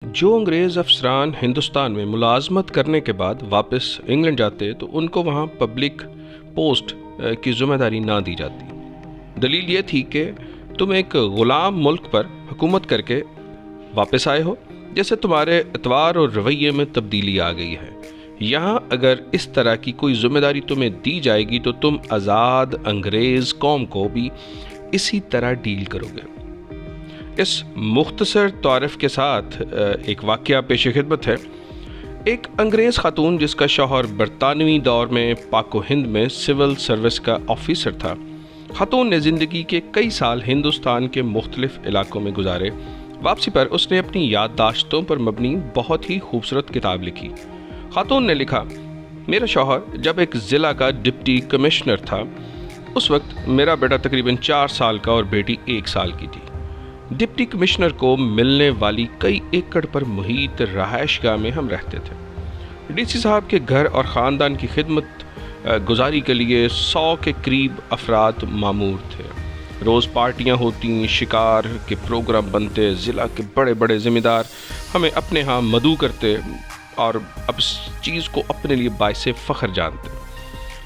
جو انگریز افسران ہندوستان میں ملازمت کرنے کے بعد واپس انگلینڈ جاتے تو ان کو وہاں پبلک پوسٹ کی ذمہ داری نہ دی جاتی۔ دلیل یہ تھی کہ تم ایک غلام ملک پر حکومت کر کے واپس آئے ہو، جیسے تمہارے اطوار اور رویے میں تبدیلی آ گئی ہے۔ یہاں اگر اس طرح کی کوئی ذمہ داری تمہیں دی جائے گی تو تم آزاد انگریز قوم کو بھی اسی طرح ڈیل کرو گے۔ اس مختصر تعارف کے ساتھ ایک واقعہ پیش خدمت ہے۔ ایک انگریز خاتون جس کا شوہر برطانوی دور میں پاک و ہند میں سول سروس کا آفیسر تھا، خاتون نے زندگی کے کئی سال ہندوستان کے مختلف علاقوں میں گزارے۔ واپسی پر اس نے اپنی یادداشتوں پر مبنی بہت ہی خوبصورت کتاب لکھی۔ خاتون نے لکھا، میرا شوہر جب ایک ضلع کا ڈپٹی کمشنر تھا، اس وقت میرا بیٹا تقریباً 4 سال کا اور بیٹی 1 سال کی تھی۔ ڈپٹی کمشنر کو ملنے والی کئی ایکڑ پر محیط رہائش گاہ میں ہم رہتے تھے۔ ڈی سی صاحب کے گھر اور خاندان کی خدمت گزاری کے لیے 100 کے قریب افراد مامور تھے۔ روز پارٹیاں ہوتی، شکار کے پروگرام بنتے، ضلع کے بڑے بڑے ذمہ دار ہمیں اپنے ہاں مدعو کرتے اور اب اس چیز کو اپنے لیے باعث فخر جانتے،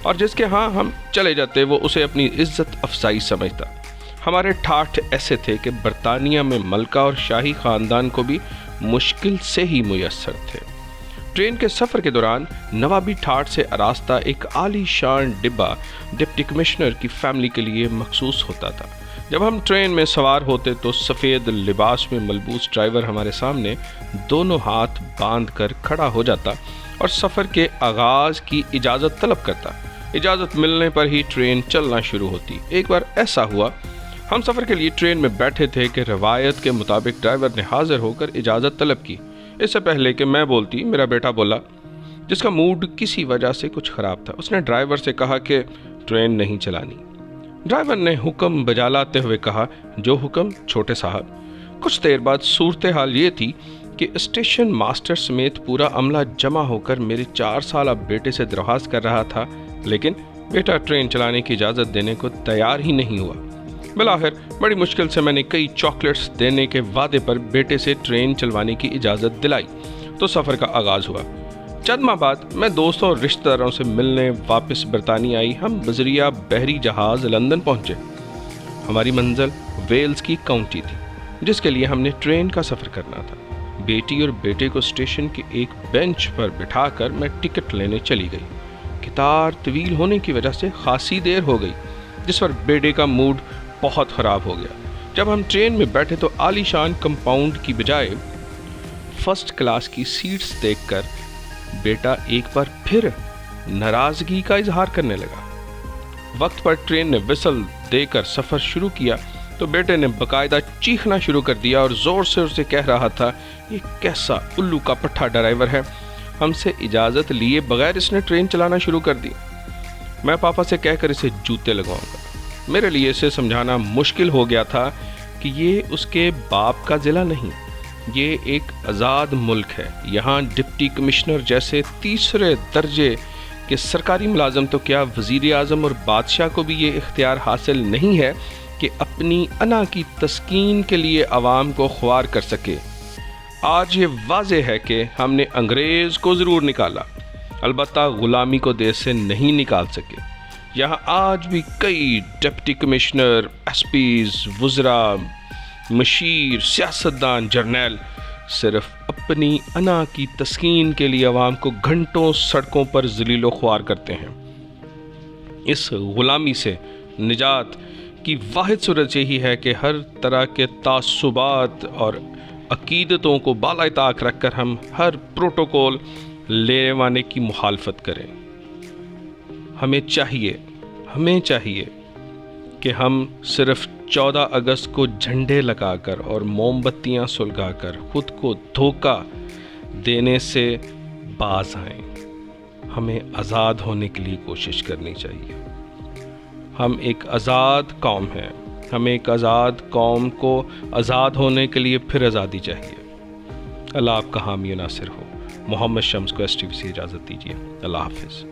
اور جس کے ہاں ہم چلے جاتے وہ اسے اپنی عزت افزائی سمجھتا۔ ہمارے ٹھاٹھ ایسے تھے کہ برطانیہ میں ملکہ اور شاہی خاندان کو بھی مشکل سے ہی میسر تھے۔ ٹرین کے سفر کے دوران نوابی ٹھاٹھ سے آراستہ ایک عالی شان ڈبہ ڈپٹی کمشنر کی فیملی کے لیے مخصوص ہوتا تھا۔ جب ہم ٹرین میں سوار ہوتے تو سفید لباس میں ملبوس ڈرائیور ہمارے سامنے دونوں ہاتھ باندھ کر کھڑا ہو جاتا اور سفر کے آغاز کی اجازت طلب کرتا۔ اجازت ملنے پر ہی ٹرین چلنا شروع ہوتی۔ ایک بار ایسا ہوا، ہم سفر کے لیے ٹرین میں بیٹھے تھے کہ روایت کے مطابق ڈرائیور نے حاضر ہو کر اجازت طلب کی۔ اس سے پہلے کہ میں بولتی، میرا بیٹا بولا، جس کا موڈ کسی وجہ سے کچھ خراب تھا۔ اس نے ڈرائیور سے کہا کہ ٹرین نہیں چلانی۔ ڈرائیور نے حکم بجا لاتے ہوئے کہا، جو حکم چھوٹے صاحب۔ کچھ دیر بعد صورتحال یہ تھی کہ اسٹیشن ماسٹر سمیت پورا عملہ جمع ہو کر میرے 4 سالہ بیٹے سے درخواست کر رہا تھا، لیکن بیٹا ٹرین چلانے کی اجازت دینے کو تیار ہی نہیں ہوا۔ بالآخر بڑی مشکل سے میں نے کئی چاکلیٹس دینے کے وعدے پر بیٹے سے ٹرین چلوانے کی اجازت دلائی تو سفر کا آغاز ہوا۔ چند ماہ بعد میں دوستوں اور رشتہ داروں سے ملنے واپس برطانیہ آئی۔ ہم بذریعہ بحری جہاز لندن پہنچے۔ ہماری منزل ویلز کی کاؤنٹی تھی، جس کے لیے ہم نے ٹرین کا سفر کرنا تھا۔ بیٹی اور بیٹے کو اسٹیشن کے ایک بینچ پر بٹھا کر میں ٹکٹ لینے چلی گئی۔ قطار طویل ہونے کی وجہ سے خاصی دیر ہو گئی، جس پر بیٹے کا موڈ بہت خراب ہو گیا۔ جب ہم ٹرین میں بیٹھے تو عالی شان کمپاؤنڈ کی بجائے فرسٹ کلاس کی سیٹس دیکھ کر بیٹا ایک بار پھر ناراضگی کا اظہار کرنے لگا۔ وقت پر ٹرین نے وسل دے کر سفر شروع کیا تو بیٹے نے باقاعدہ چیخنا شروع کر دیا اور زور سے اسے کہہ رہا تھا، یہ کیسا الو کا پٹھا ڈرائیور ہے، ہم سے اجازت لیے بغیر اس نے ٹرین چلانا شروع کر دی۔ میں پاپا سے کہہ کر اسے جوتے لگواؤں گا۔ میرے لیے اسے سمجھانا مشکل ہو گیا تھا کہ یہ اس کے باپ کا ضلع نہیں، یہ ایک آزاد ملک ہے۔ یہاں ڈپٹی کمشنر جیسے تیسرے درجے کے سرکاری ملازم تو کیا، وزیر اعظم اور بادشاہ کو بھی یہ اختیار حاصل نہیں ہے کہ اپنی انا کی تسکین کے لیے عوام کو خوار کر سکے۔ آج یہ واضح ہے کہ ہم نے انگریز کو ضرور نکالا، البتہ غلامی کو دیش سے نہیں نکال سکے۔ یہاں آج بھی کئی ڈپٹی کمشنر، ایس پیز، وزراء، مشیر، سیاستدان، جرنیل صرف اپنی انا کی تسکین کے لیے عوام کو گھنٹوں سڑکوں پر ذلیل و خوار کرتے ہیں۔ اس غلامی سے نجات کی واحد صورت یہی ہے کہ ہر طرح کے تعصبات اور عقیدتوں کو بالائے طاق رکھ کر ہم ہر پروٹوکول لینے کی مخالفت کریں۔ ہمیں چاہیے کہ ہم صرف 14 اگست کو جھنڈے لگا کر اور موم بتیاں سلگا کر خود کو دھوکہ دینے سے باز آئیں۔ ہمیں آزاد ہونے کے لیے کوشش کرنی چاہیے۔ ہم ایک آزاد قوم ہیں، ہمیں ایک آزاد قوم کو آزاد ہونے کے لیے پھر آزادی چاہیے۔ اللہ آپ کا حامی و ناصر ہو۔ محمد شمس کو STV سے اجازت دیجیے۔ اللہ حافظ۔